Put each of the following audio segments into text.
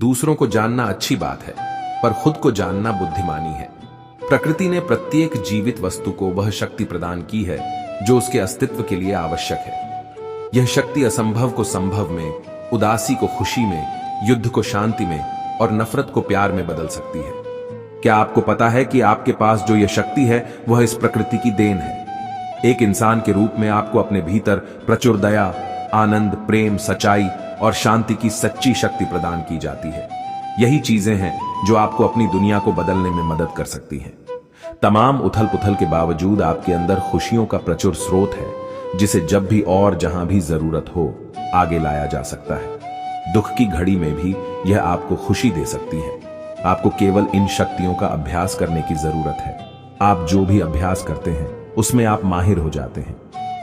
दूसरों को जानना अच्छी बात है, पर खुद को जानना बुद्धिमानी है। प्रकृति ने प्रत्येक जीवित वस्तु को वह शक्ति प्रदान की है जो उसके अस्तित्व के लिए आवश्यक है। यह शक्ति असंभव को संभव में, उदासी को खुशी में, युद्ध को शांति में और नफरत को प्यार में बदल सकती है। क्या आपको पता है कि आपके पास जो यह शक्ति है वह इस प्रकृति की देन है? एक इंसान के रूप में आपको अपने भीतर प्रचुर दया, आनंद, प्रेम, सच्चाई और शांति की सच्ची शक्ति प्रदान की जाती है। यही चीजें हैं जो आपको अपनी दुनिया को बदलने में मदद कर सकती हैं। तमाम उथल पुथल के बावजूद आपके अंदर खुशियों का प्रचुर स्रोत है, जिसे जब भी और जहां भी जरूरत हो आगे लाया जा सकता है। दुख की घड़ी में भी यह आपको खुशी दे सकती है। आपको केवल इन शक्तियों का अभ्यास करने की जरूरत है। आप जो भी अभ्यास करते हैं उसमें आप माहिर हो जाते हैं।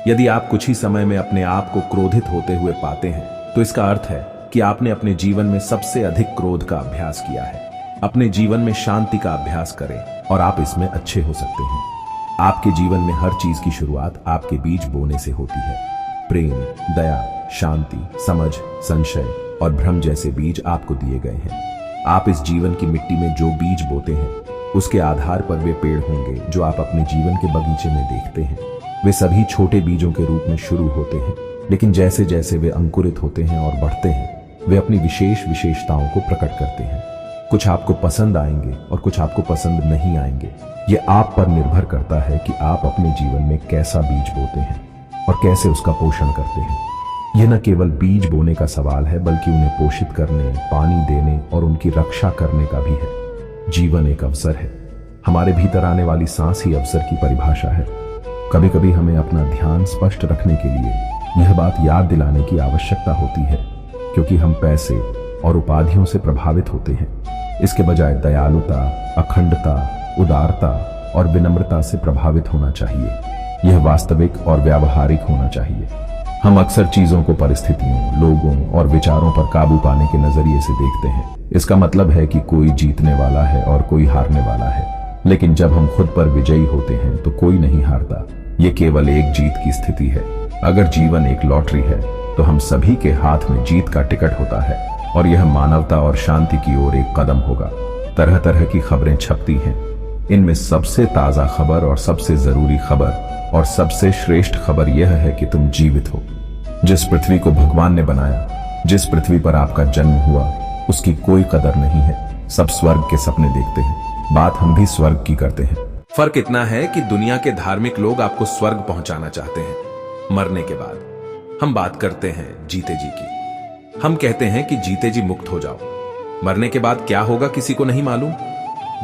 यदि आप कुछ ही समय में अपने आप को क्रोधित होते हुए पाते हैं तो इसका अर्थ है कि आपने अपने जीवन में सबसे अधिक क्रोध का अभ्यास किया है। अपने जीवन में शांति का अभ्यास करें और आप इसमें अच्छे हो सकते हैं। आपके जीवन में हर चीज की शुरुआत आपके बीज बोने से होती है। प्रेम, दया, शांति, समझ, संशय और भ्रम जैसे बीज आपको दिए गए हैं। आप इस जीवन की मिट्टी में जो बीज बोते हैं उसके आधार पर वे पेड़ होंगे जो आप अपने जीवन के बगीचे में देखते हैं। वे सभी छोटे बीजों के रूप में शुरू होते हैं, लेकिन जैसे जैसे वे अंकुरित होते हैं और बढ़ते हैं वे अपनी विशेष विशेषताओं को प्रकट करते हैं। कुछ आपको पसंद आएंगे और कुछ आपको पसंद नहीं आएंगे। ये आप पर निर्भर करता है कि आप अपने जीवन में कैसा बीज बोते हैं और कैसे उसका पोषण करते हैं। यह न केवल बीज बोने का सवाल है बल्कि उन्हें पोषित करने, पानी देने और उनकी रक्षा करने का भी है। जीवन एक अवसर है। हमारे भीतर आने वाली सांस ही अवसर की परिभाषा है। कभी कभी हमें अपना ध्यान स्पष्ट रखने के लिए यह बात याद दिलाने की आवश्यकता होती है, क्योंकि हम पैसे और उपाधियों से प्रभावित होते हैं। इसके बजाय दयालुता, अखंडता, उदारता और विनम्रता से प्रभावित होना चाहिए। यह वास्तविक और व्यावहारिक होना चाहिए। हम अक्सर चीजों को परिस्थितियों, लोगों और विचारों पर काबू पाने के नजरिए से देखते हैं। इसका मतलब है कि कोई जीतने वाला है और कोई हारने वाला है, लेकिन जब हम खुद पर विजयी होते हैं तो कोई नहीं हारता। ये केवल एक जीत की स्थिति है। अगर जीवन एक लॉटरी है तो हम सभी के हाथ में जीत का टिकट होता है और यह मानवता और शांति की ओर एक कदम होगा। तरह तरह की खबरें छपती हैं। इनमें सबसे ताजा खबर और सबसे जरूरी खबर और सबसे श्रेष्ठ खबर यह है कि तुम जीवित हो। जिस पृथ्वी को भगवान ने बनाया, जिस पृथ्वी पर आपका जन्म हुआ, उसकी कोई कदर नहीं है। सब स्वर्ग के सपने देखते हैं। बात हम भी स्वर्ग की करते हैं। फर्क इतना है कि दुनिया के धार्मिक लोग आपको स्वर्ग पहुंचाना चाहते हैं मरने के बाद। हम बात करते हैं जीते जी की। हम कहते हैं कि जीते जी मुक्त हो जाओ। मरने के बाद क्या होगा किसी को नहीं मालूम।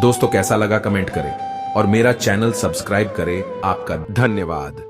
दोस्तों, कैसा लगा कमेंट करें और मेरा चैनल सब्सक्राइब करें। आपका धन्यवाद।